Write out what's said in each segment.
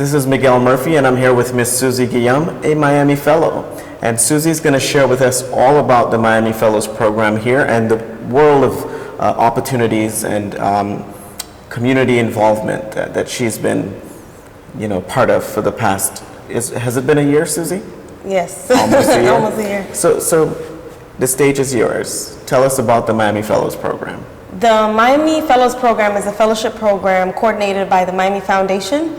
This is Miguel Murphy, and I'm here with Miss Suze Guillaume, a Miami Fellow. And Susie's going to share with us all about the Miami Fellows program here and the world of opportunities and community involvement that she's been, part of for the past. Has it been a year, Susie? Yes, Almost a year. almost a year. So the stage is yours. Tell us about the Miami Fellows program. The Miami Fellows program is a fellowship program coordinated by the Miami Foundation.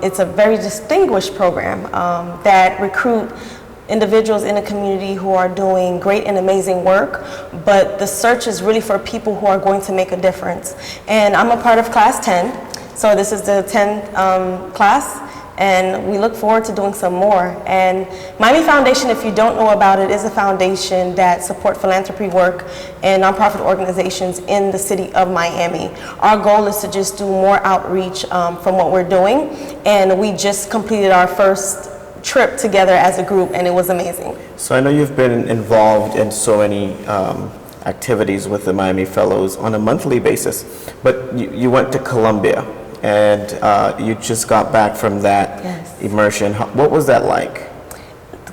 It's a very distinguished program that recruit individuals in the community who are doing great and amazing work, but the search is really for people who are going to make a difference. And I'm a part of class 10, so this is the 10th class, and we look forward to doing some more. And Miami Foundation, if you don't know about it, is a foundation that supports philanthropy work and nonprofit organizations in the city of Miami. Our goal is to just do more outreach from what we're doing, and we just completed our first trip together as a group, and it was amazing. So I know you've been involved in so many activities with the Miami Fellows on a monthly basis, but you went to Colombia, and you just got back from that immersion. What was that like?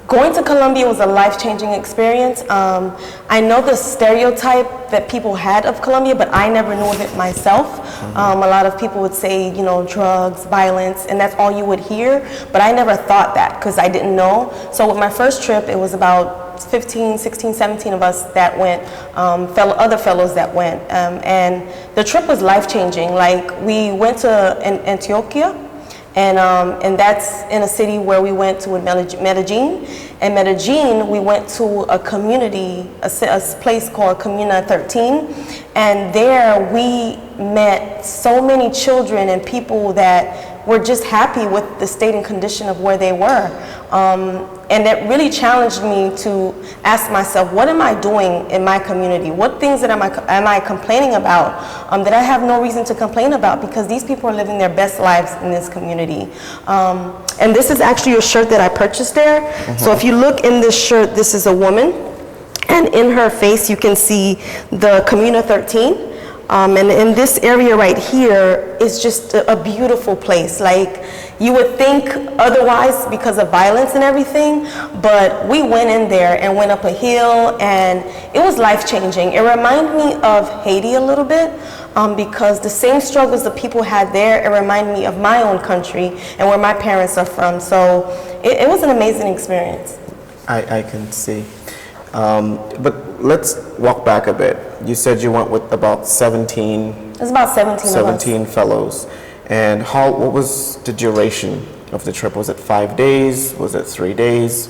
Going to Colombia was a life-changing experience. I know the stereotype that people had of Colombia, but I never knew of it myself. A lot of people would say, drugs, violence, and that's all you would hear, but I never thought that because I didn't know. So with my first trip, it was about 15, 16, 17 of us that went, other fellows that went, and the trip was life-changing. Like, we went to Antioquia, and that's in a city where we went to in Medellin. And Medellin, we went to a community, a place called Comuna 13, and there we met so many children and people that were just happy with the state and condition of where they were. And that really challenged me to ask myself, what am I doing in my community? What things that am I complaining about that I have no reason to complain about, because these people are living their best lives in this community. And this is actually a shirt that I purchased there. So if you look in this shirt, this is a woman, and in her face you can see the Comuna 13. And in this area right here is just a beautiful place. Like, you would think otherwise because of violence and everything, but we went in there and went up a hill, and it was life-changing. It reminded me of Haiti a little bit, because the same struggles the people had there, it reminded me of my own country and where my parents are from. So it was an amazing experience. I can see. But let's walk back a bit. You said you went with about 17. It's about 17 fellows. And what was the duration of the trip? Was it 5 days? Was it 3 days?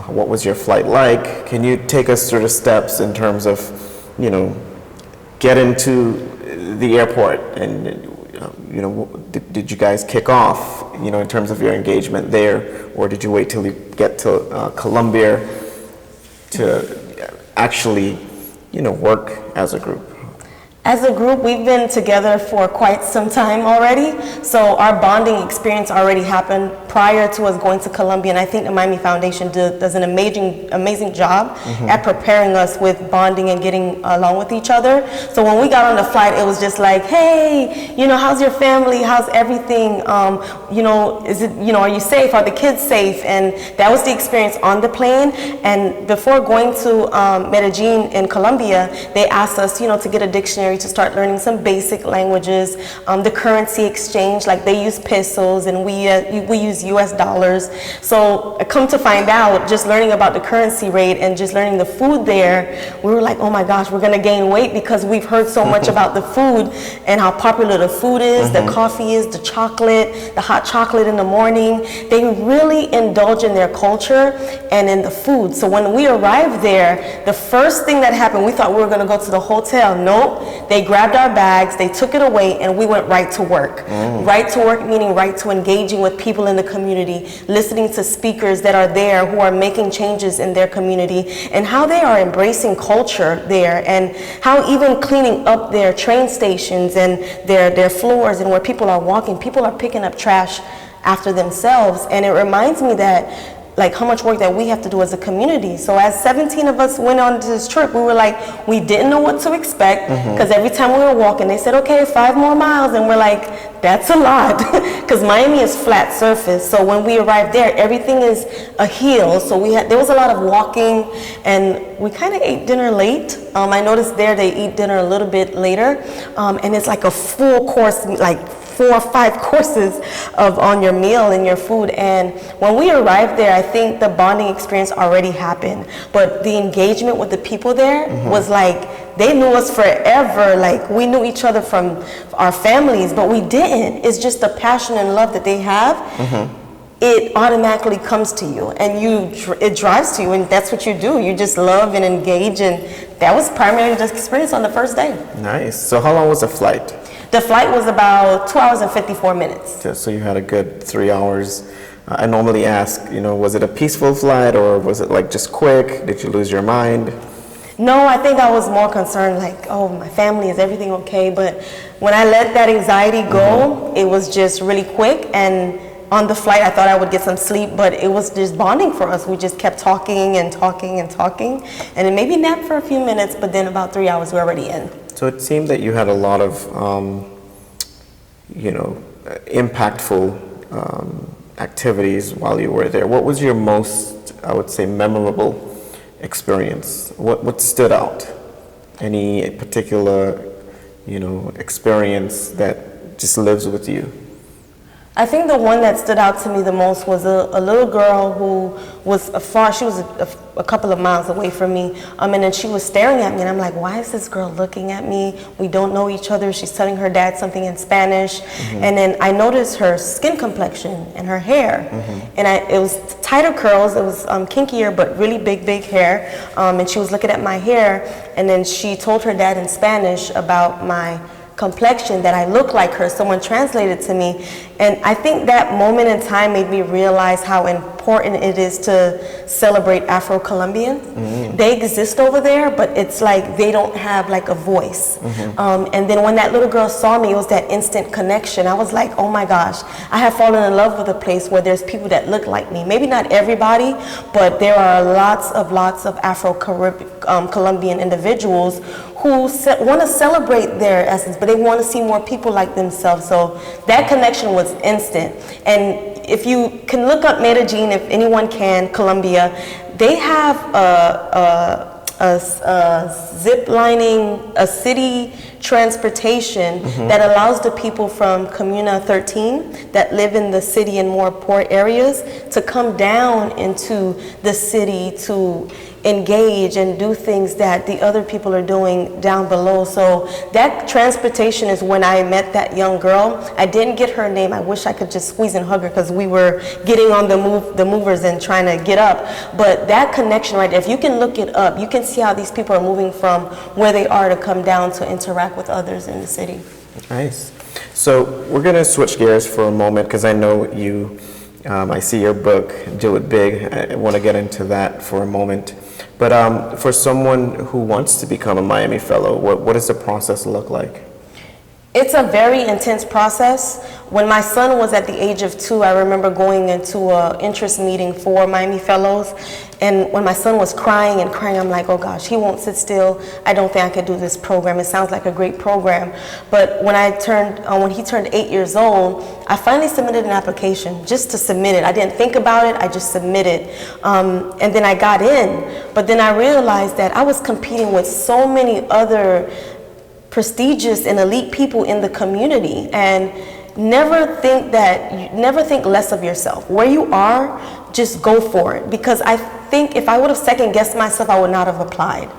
What was your flight like? Can you take us through the steps in terms of, getting to the airport, and did you guys kick off, in terms of your engagement there, or did you wait till you get to Colombia to actually, work as a group? As a group, we've been together for quite some time already, so our bonding experience already happened prior to us going to Colombia, and I think the Miami Foundation does an amazing job at preparing us with bonding and getting along with each other. So when we got on the flight, it was just like, hey, how's your family? How's everything? Is it, are you safe? Are the kids safe? And that was the experience on the plane. And before going to Medellin in Colombia, they asked us, to get a dictionary to start learning some basic languages, the currency exchange, like they use pesos and we use US dollars. So come to find out, just learning about the currency rate and just learning the food there, we were like, oh my gosh, we're gonna gain weight because we've heard so much about the food and how popular the food is, the coffee is, the chocolate, the hot chocolate in the morning. They really indulge in their culture and in the food. So when we arrived there, the first thing that happened, we thought we were gonna go to the hotel. Nope. They grabbed our bags, they took it away, and we went right to work. Right to work meaning right to engaging with people in the community, listening to speakers that are there who are making changes in their community, and how they are embracing culture there, and how even cleaning up their train stations and their floors and where people are walking, people are picking up trash after themselves. And it reminds me that like how much work that we have to do as a community. So as 17 of us went on this trip, we were like, we didn't know what to expect, because every time we were walking, they said, okay, 5 more miles, and we're like, that's a lot, because Miami is flat surface. So when we arrived there, everything is a hill. So there was a lot of walking, and we kind of ate dinner late. I noticed there they eat dinner a little bit later, and it's like a full course, like 4 or 5 courses on your meal and your food. And when we arrived there, I think the bonding experience already happened, but the engagement with the people there was like, they knew us forever. Like, we knew each other from our families, but we didn't. It's just the passion and love that they have. It automatically comes to you, and it drives to you, and that's what you do. You just love and engage, and that was primarily the experience on the first day. Nice. So how long was the flight? The flight was about 2 hours and 54 minutes. So you had a good 3 hours. I normally ask, was it a peaceful flight, or was it like just quick? Did you lose your mind? No, I think I was more concerned, like, oh, my family, is everything okay? But when I let that anxiety go, it was just really quick. And on the flight, I thought I would get some sleep, but it was just bonding for us. We just kept talking and talking and talking, and then maybe nap for a few minutes, but then about 3 hours, we're already in. So it seemed that you had a lot of, impactful activities while you were there. What was your most, I would say, memorable experience? What stood out? Any particular, experience that just lives with you? I think the one that stood out to me the most was a little girl who was she was a couple of miles away from me, and then she was staring at me, and I'm like, why is this girl looking at me? We don't know each other. She's telling her dad something in Spanish, and then I noticed her skin complexion and her hair, and it was tighter curls, it was kinkier, but really big hair, and she was looking at my hair, and then she told her dad in Spanish about my complexion, that I look like her. Someone translated to me, and I think that moment in time made me realize how important it is to celebrate Afro-Colombians. They exist over there, but it's like they don't have like a voice. And then when that little girl saw me, it was that instant connection. I was like, oh my gosh, I have fallen in love with a place where there's people that look like me. Maybe not everybody, but there are lots of Afro-Colombian individuals who want to celebrate their essence, but they want to see more people like themselves. So that connection was instant. And if you can look up Medellin, if anyone can, Colombia, they have a zip lining, a city transportation that allows the people from Comuna 13 that live in the city in more poor areas to come down into the city to engage and do things that the other people are doing down below. So that transportation is when I met that young girl. I didn't get her name. I wish I could just squeeze and hug her, because we were getting on the movers and trying to get up. But that connection right there, if you can look it up, you can see how these people are moving from where they are to come down to interact with others in the city. Nice. So we're going to switch gears for a moment, because I know you, I see your book, Do It Big. I want to get into that for a moment. But for someone who wants to become a Miami Fellow, what does the process look like? It's a very intense process. When my son was at the age of 2, I remember going into an interest meeting for Miami Fellows. And when my son was crying, I'm like, oh gosh, he won't sit still. I don't think I could do this program. It sounds like a great program. But when he turned 8 years old, I finally submitted an application just to submit it. I didn't think about it, I just submitted. And then I got in. But then I realized that I was competing with so many other prestigious and elite people in the community, and never think less of yourself. Where you are, just go for it, because I think if I would have second guessed myself, I would not have applied.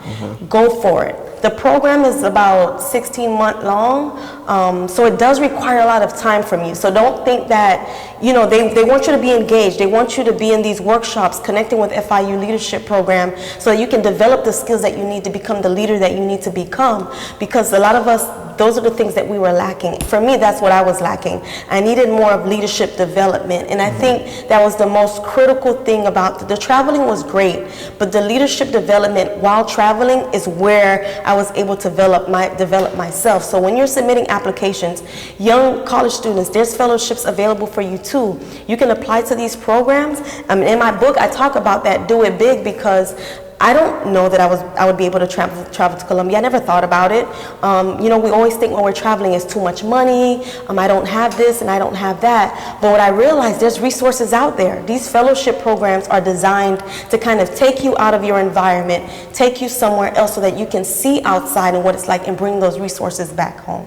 Go for it. The program is about 16 months long, so it does require a lot of time from you. So don't think that, they want you to be engaged. They want you to be in these workshops, connecting with FIU leadership program, so that you can develop the skills that you need to become the leader that you need to become. Because a lot of us, those are the things that we were lacking. For me, that's what I was lacking. I needed more of leadership development, and I think that was the most critical thing about the traveling was great, but the leadership development while traveling is where I was able to develop myself. So when you're submitting applications, young college students, there's fellowships available for you too. You can apply to these programs. In my book, I talk about that, do it big, because I don't know that I would be able to travel to Colombia. I never thought about it. We always think when we're traveling it's too much money. I don't have this and I don't have that. But what I realized, there's resources out there. These fellowship programs are designed to kind of take you out of your environment, take you somewhere else so that you can see outside and what it's like and bring those resources back home.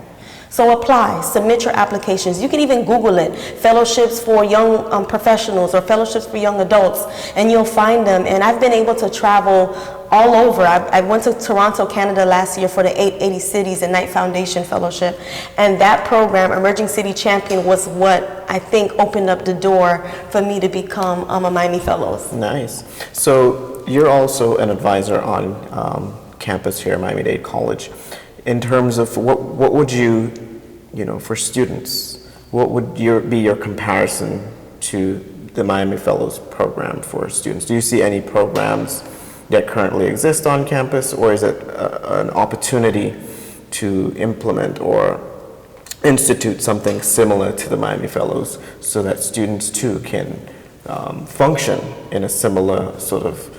So apply, submit your applications. You can even Google it, fellowships for young professionals or fellowships for young adults, and you'll find them. And I've been able to travel all over. I went to Toronto, Canada last year for the 880 Cities and Knight Foundation Fellowship. And that program, Emerging City Champion, was what I think opened up the door for me to become a Miami Fellows. Nice. So you're also an advisor on campus here at Miami-Dade College. In terms of what would you, for students, what would be your comparison to the Miami Fellows program for students? Do you see any programs that currently exist on campus, or is it an opportunity to implement or institute something similar to the Miami Fellows so that students too can function in a similar sort of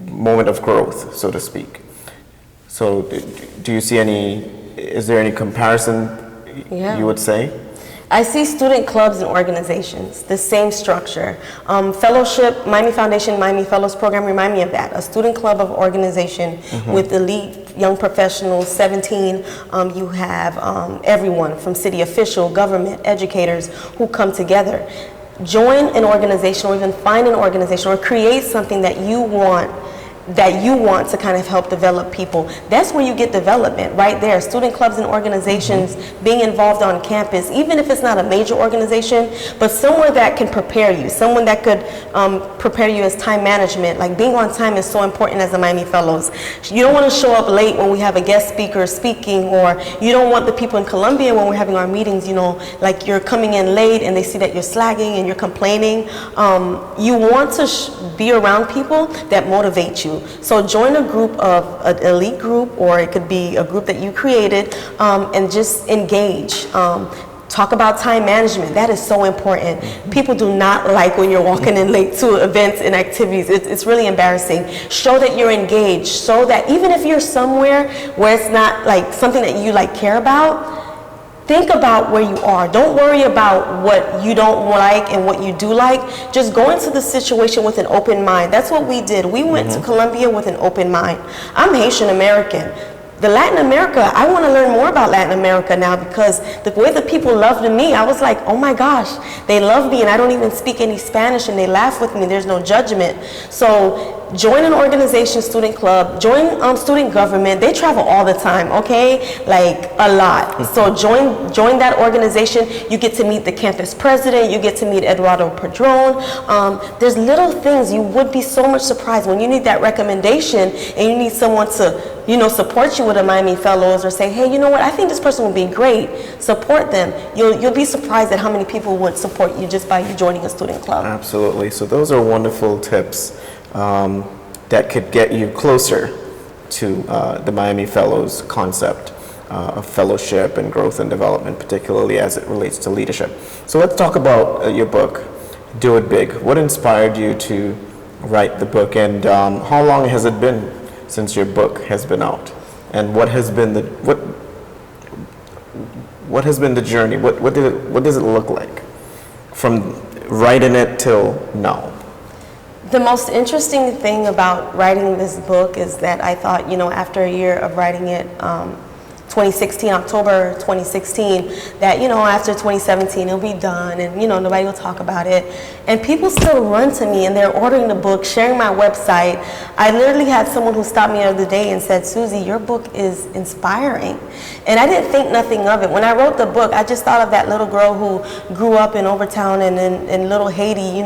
moment of growth, so to speak? So do you see is there any comparison you would say? I see student clubs and organizations, the same structure. Fellowship, Miami Foundation, Miami Fellows program remind me of that. A student club of organization with elite young professionals, 17. You have everyone from city official, government, educators who come together. Join an organization, or even find an organization, or create something that you want to kind of help develop people. That's where you get development, right there. Student clubs and organizations, being involved on campus, even if it's not a major organization, but somewhere that can prepare you, someone that could prepare you as time management. Like, being on time is so important as a Miami Fellows. You don't want to show up late when we have a guest speaker speaking, or you don't want the people in Colombia when we're having our meetings, like you're coming in late and they see that you're slagging and you're complaining. You want to be around people that motivate you. So join a group of an elite group, or it could be a group that you created, and just engage. Talk about time management. That is so important. People do not like when you're walking in late to events and activities. It's really embarrassing. Show that you're engaged, so that even if you're somewhere where it's not like something that you care about, think about where you are. Don't worry about what you don't like and what you do like. Just go into the situation with an open mind. That's what we did. We went to Colombia with an open mind. I'm Haitian American. The Latin America, I want to learn more about Latin America now, because the way the people loved me, I was like, oh my gosh, they love me and I don't even speak any Spanish and they laugh with me. There's no judgment. So join an organization, student club, join student government. They travel all the time, okay? Like, a lot. So join that organization. You get to meet the campus president. You get to meet Eduardo Padron. There's little things. You would be so much surprised when you need that recommendation and you need someone to, support you with a Miami Fellows, or say, hey, you know what? I think this person would be great. Support them. You'll be surprised at how many people would support you just by you joining a student club. Absolutely. So those are wonderful tips that could get you closer to the Miami Fellows concept of fellowship and growth and development, particularly as it relates to leadership. So let's talk about your book, Do It Big. What inspired you to write the book, and how long has it been since your book has been out? And what has been the journey? What does it look like from writing it till now? The most interesting thing about writing this book is that I thought, after a year of writing it, 2016, October 2016, that, after 2017 it'll be done and, nobody will talk about it. And people still run to me and they're ordering the book, sharing my website. I literally had someone who stopped me the other day and said, Susie, your book is inspiring. And I didn't think nothing of it. When I wrote the book, I just thought of that little girl who grew up in Overtown and in Little Haiti,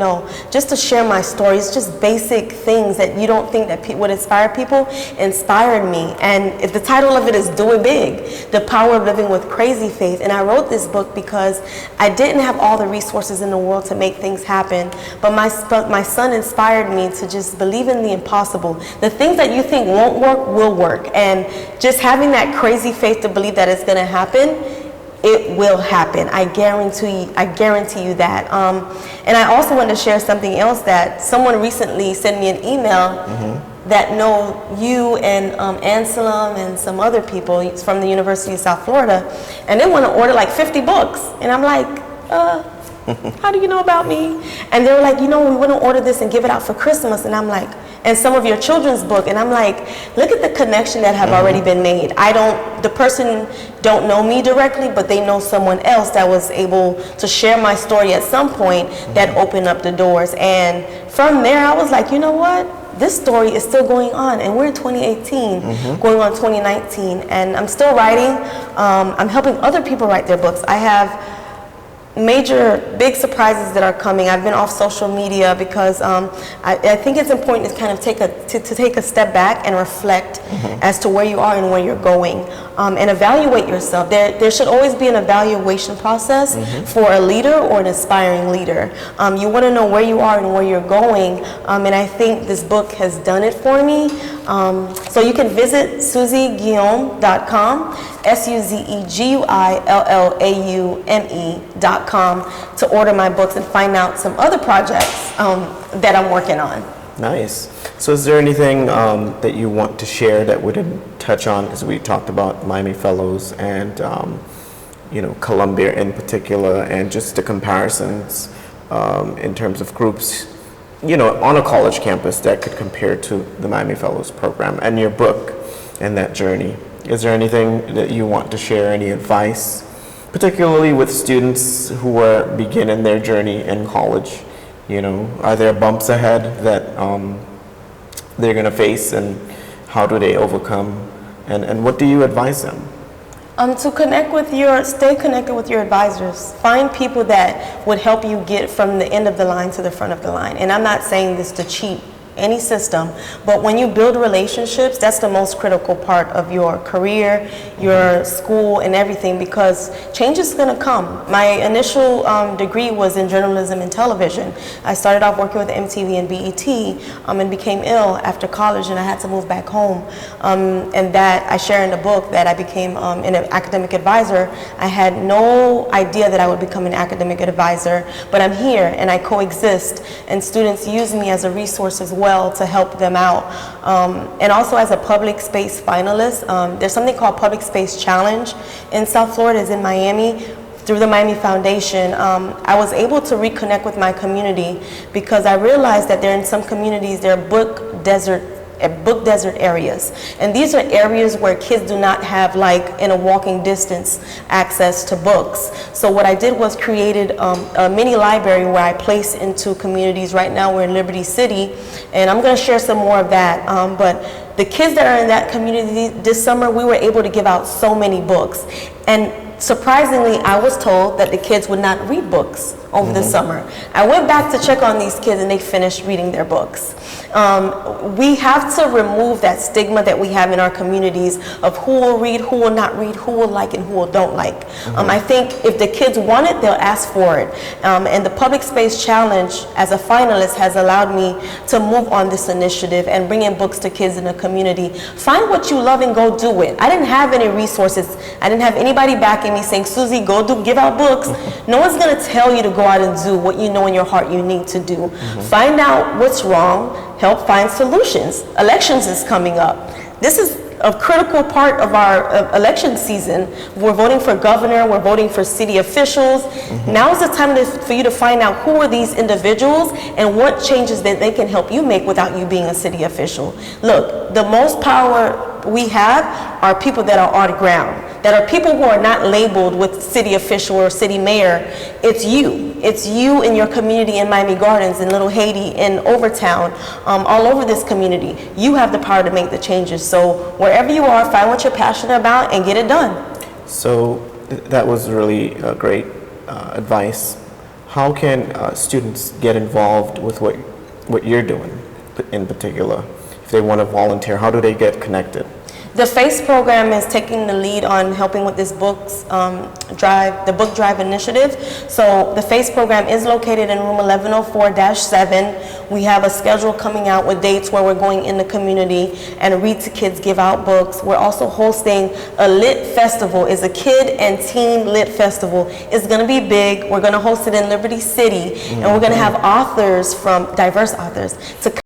just to share my story. It's just basic things that you don't think that would inspire people, inspired me. And if the title of it is Do It Big. big, The Power of Living with Crazy Faith. And I wrote this book because I didn't have all the resources in the world to make things happen, but my son inspired me to just believe in the impossible. The things that you think won't work will work, and just having that crazy faith to believe that it's going to happen, it will happen. I guarantee you that. And I also want to share something else, that someone recently sent me an email that know you and Anselm and some other people from the University of South Florida, and they want to order like 50 books. And I'm like, how do you know about me? And they were like, we want to order this and give it out for Christmas. And I'm like, and some of your children's book. And I'm like, look at the connection that have already been made. The person don't know me directly, but they know someone else that was able to share my story at some point that opened up the doors. And from there, I was like, you know what? This story is still going on, and we're in 2018, going on 2019, and I'm still writing. I'm helping other people write their books. I have big surprises that are coming. I've been off social media because I think it's important to kind of take a step back and reflect as to where you are and where you're going, and evaluate yourself. There should always be an evaluation process for a leader or an aspiring leader. You want to know where you are and where you're going, and I think this book has done it for me. So you can visit SuzeGuillaume.com, SuzeGuillaume.com, to order my books and find out some other projects that I'm working on. Nice. So is there anything that you want to share that we didn't touch on, as we talked about Miami Fellows and Colombia in particular, and just the comparisons in terms of groups on a college campus that could compare to the Miami Fellows program and your book and that journey? Is there anything that you want to share, any advice, particularly with students who are beginning their journey in college? Are there bumps ahead that they're going to face, and how do they overcome, and what do you advise them? Stay connected with your advisors. Find people that would help you get from the end of the line to the front of the line. And I'm not saying this to cheat any system, but when you build relationships, that's the most critical part of your career, your school, and everything, because change is going to come. My initial degree was in journalism and television. I started off working with MTV and BET, and became ill after college, and I had to move back home. And that I share in the book that I became an academic advisor. I had no idea that I would become an academic advisor, but I'm here and I coexist, and students use me as a resource as well to help them out. And also as a public space finalist, there's something called Public Space Challenge in South Florida, is in Miami. Through the Miami Foundation, I was able to reconnect with my community, because I realized that in some communities there are book desert areas, and these are areas where kids do not have, like in a walking distance, access to books. So what I did was created a mini library where I place into communities. Right now we're in Liberty City, and I'm going to share some more of that, but the kids that are in that community this summer, we were able to give out so many books. And surprisingly, I was told that the kids would not read books over the summer. I went back to check on these kids, and they finished reading their books. We have to remove that stigma that we have in our communities of who will read, who will not read, who will like, and who will don't like. I think if the kids want it, they'll ask for it. And the Public Space Challenge, as a finalist, has allowed me to move on this initiative and bring in books to kids in the community. Find what you love and go do it. I didn't have any resources. I didn't have anybody backing me saying, Susie, give out books. No one's going to tell you to go out and do what you know in your heart you need to do. Find out what's wrong, help find solutions. Elections is coming up. This is a critical part of our election season. We're voting for governor, we're voting for city officials. Now is the time for you to find out who are these individuals and what changes that they can help you make without you being a city official. Look, the most power we have are people that are on the ground, that are people who are not labeled with city official or city mayor. It's you. It's you in your community in Miami Gardens, in Little Haiti, in Overtown, all over this community. You have the power to make the changes. So wherever you are, find what you're passionate about and get it done. So that was really great advice. How can students get involved with what you're doing in particular? If they want to volunteer, how do they get connected? The FACE program is taking the lead on helping with this book drive initiative. So the FACE program is located in room 1104-7. We have a schedule coming out with dates where we're going in the community and read to kids, give out books. We're also hosting a lit festival. It's a kid and teen lit festival. It's going to be big. We're going to host it in Liberty City, and we're going to have authors from diverse authors to